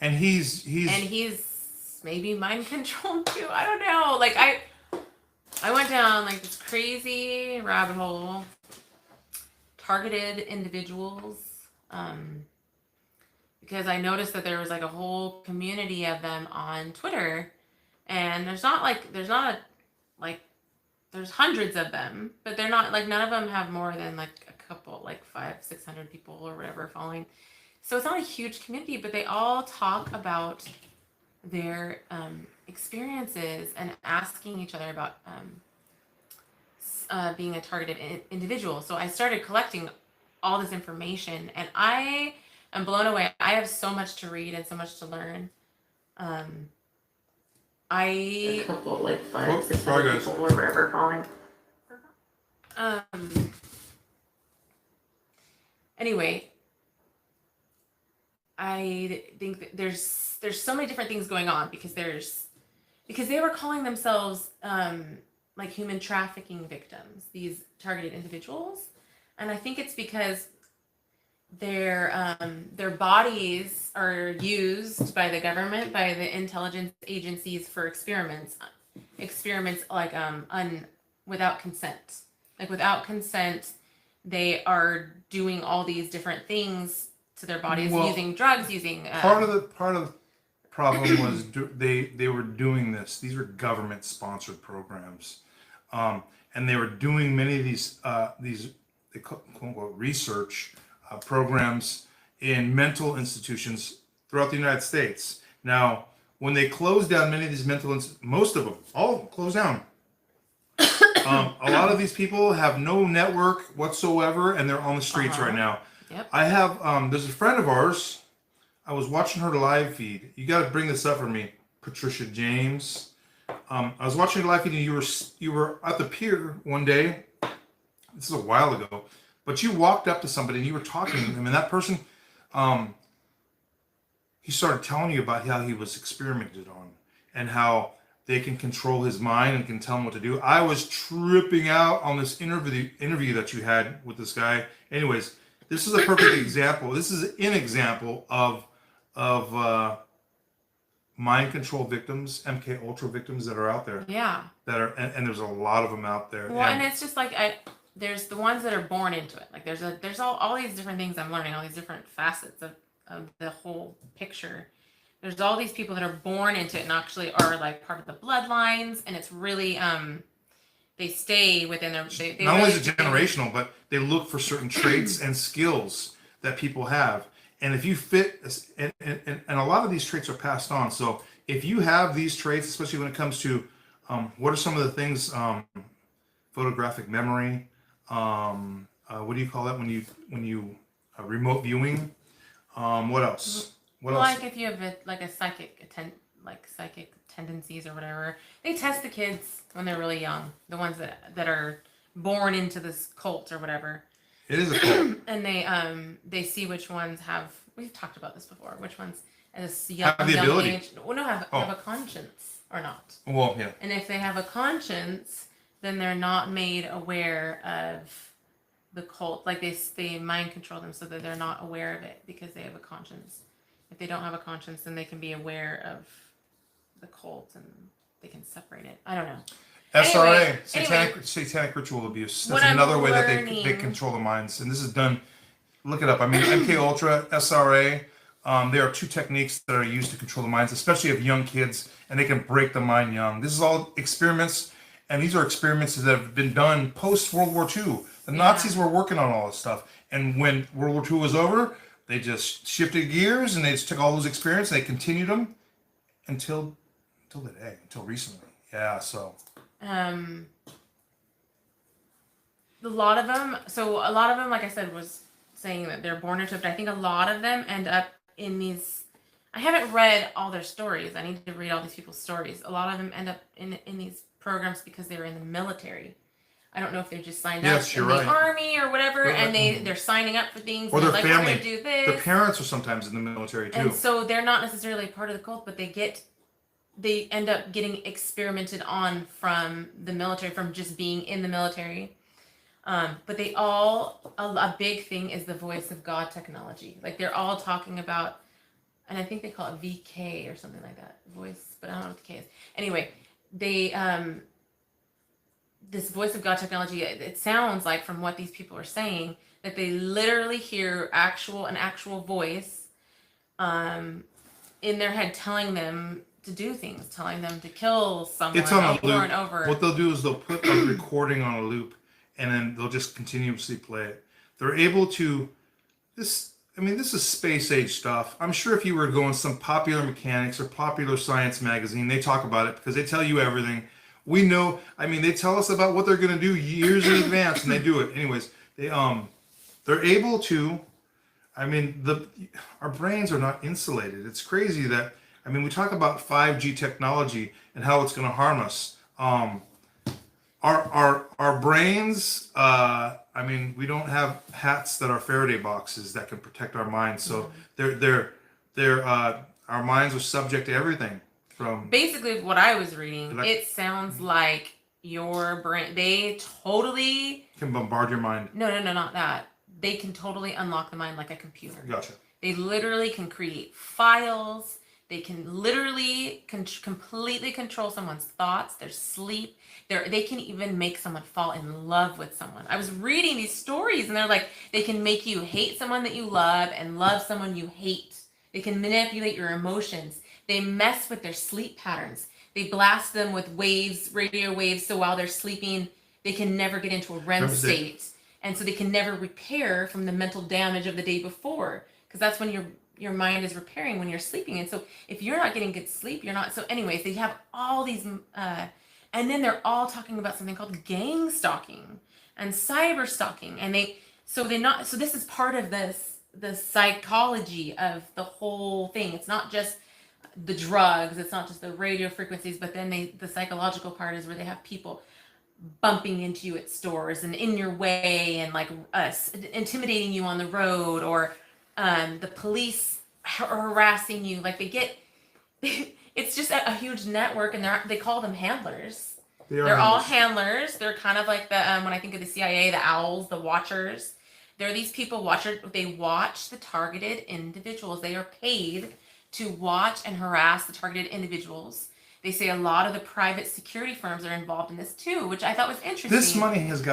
And he's maybe mind controlled too. I don't know. Like I went down like this crazy rabbit hole, targeted individuals, um, because I noticed that there was like a whole community of them on Twitter, and there's not a like there's hundreds of them, but they're not like none of them have more than like a couple, like 500-600 people or whatever following. So it's not a huge community, but they all talk about their experiences and asking each other about being a targeted individual. So I started collecting all this information, and I am blown away. I have so much to read and so much to learn. Um, A I couple, like Oh, five, six sorry, hundred guys. people or whatever following. um, anyway, I think that there's so many different things going on because they were calling themselves like human trafficking victims, these targeted individuals, and I think it's because their bodies are used by the government, by the intelligence agencies for experiments like without consent, like without consent, they are doing all these different things to their bodies, Well, using drugs, using part of the problem was they were doing this. These were government sponsored programs, and they were doing many of these they quote unquote research programs in mental institutions throughout the United States. Now, when they closed down many of these most of them, all closed down. A lot of these people have no network whatsoever, and they're on the streets right now. Yep. I have there's a friend of ours. I was watching her live feed. You got to bring this up for me, Patricia James. I was watching her live feed, and you were at the pier one day. This is a while ago, but you walked up to somebody and you were talking to them, and that person, he started telling you about how he was experimented on and how they can control his mind and can tell him what to do. I was tripping out on this interview that you had with this guy. Anyways, this is a perfect example. This is an example of mind control victims, MK Ultra victims that are out there. Yeah. That are and there's a lot of them out there. Well, and it's just like there's the ones that are born into it. Like there's all these different things I'm learning, all these different facets of the whole picture. There's all these people that are born into it and actually are like part of the bloodlines, and it's really they stay within their. They Not only really is it generational, but they look for certain traits and skills that people have. And if you fit, and a lot of these traits are passed on. So if you have these traits, especially when it comes to what are some of the things, photographic memory, what do you call that when you remote viewing? What else? What else? like if you have like a psychic tendencies or whatever, they test the kids when they're really young, the ones that are born into this cult or whatever. It is a cult. And they see which ones have. We've talked about this before. Which ones at a young, Have the young ability. age, well, no, have a conscience or not. Well, yeah. And if they have a conscience, then they're not made aware of the cult. Like they mind control them so that they're not aware of it because they have a conscience. If they don't have a conscience, then they can be aware of the cult and they can separate it. I don't know. SRA, Anyway, satanic ritual abuse. what That's I'm another way that they learning- control the minds. And this is done. Look it up. I mean, MK Ultra, SRA. There are two techniques that are used to control the minds, especially of young kids, and they can break the mind young. This is all experiments, and these are experiments that have been done post World War II. The Nazis were working on all this stuff, and when World War II was over, they just shifted gears and they just took all those experiences and they continued them until today, until recently. Yeah, so. A lot of them. So a lot of them, like I said, was saying that they're born into it. But I think a lot of them end up in these. I haven't read all their stories. I need to read all these people's stories. A lot of them end up in these programs because they were in the military. I don't know if they're just signed up in the army or whatever, and they're signing up for things. Or and their like, family. we're gonna do this. Their parents are sometimes in the military too. And so they're not necessarily part of the cult, but they end up getting experimented on from the military, from just being in the military. But they all, a big thing is the voice of God technology. Like they're all talking about and I think they call it VK or something like that, voice, but I don't know what the K is. Anyway, they this voice of God technology, it sounds like from what these people are saying that they literally hear an actual voice in their head telling them to do things, telling them to kill someone It's on a over loop. and over. What they'll do is they'll put a recording on a loop, and then they'll just continuously play it. They're able to this. I mean, this is space age stuff. I'm sure if you were going some Popular Mechanics or Popular Science magazine, they talk about it because they tell you everything. We know. I mean, they tell us about what they're going to do years in advance, and they do it. Anyways, they're able to. I mean, our brains are not insulated. It's crazy that. I mean, we talk about 5G technology and how it's going to harm us. Our brains. I mean, we don't have hats that are Faraday boxes that can protect our minds. So our minds are subject to everything. From basically what I was reading, Like- it sounds like your brain. They totally can bombard your mind. no, not that. They can totally unlock the mind like a computer. Gotcha. They literally can create files. They can literally completely control someone's thoughts, their sleep. They can even make someone fall in love with someone. I was reading these stories and they're like, they can make you hate someone that you love and love someone you hate. They can manipulate your emotions. They mess with their sleep patterns. They blast them with waves, radio waves, so while they're sleeping, they can never get into a REM state. And so they can never repair from the mental damage of the day before, because that's when your mind is repairing when you're sleeping. And so if you're not getting good sleep, you're not. So anyways, they have all these, and then they're all talking about something called gang stalking and cyber stalking. And so this is part of the psychology of the whole thing. It's not just the drugs, it's not just the radio frequencies, but then the psychological part is where they have people bumping into you at stores and in your way and like intimidating you on the road, or the police harassing you. Like they get, it's just a huge network, and they call them handlers. They're all handlers. They're kind of like the when I think of the CIA, the owls, the watchers. They're these people they watch the targeted individuals. They are paid to watch and harass the targeted individuals. They say a lot of the private security firms are involved in this too, which I thought was interesting. This money has got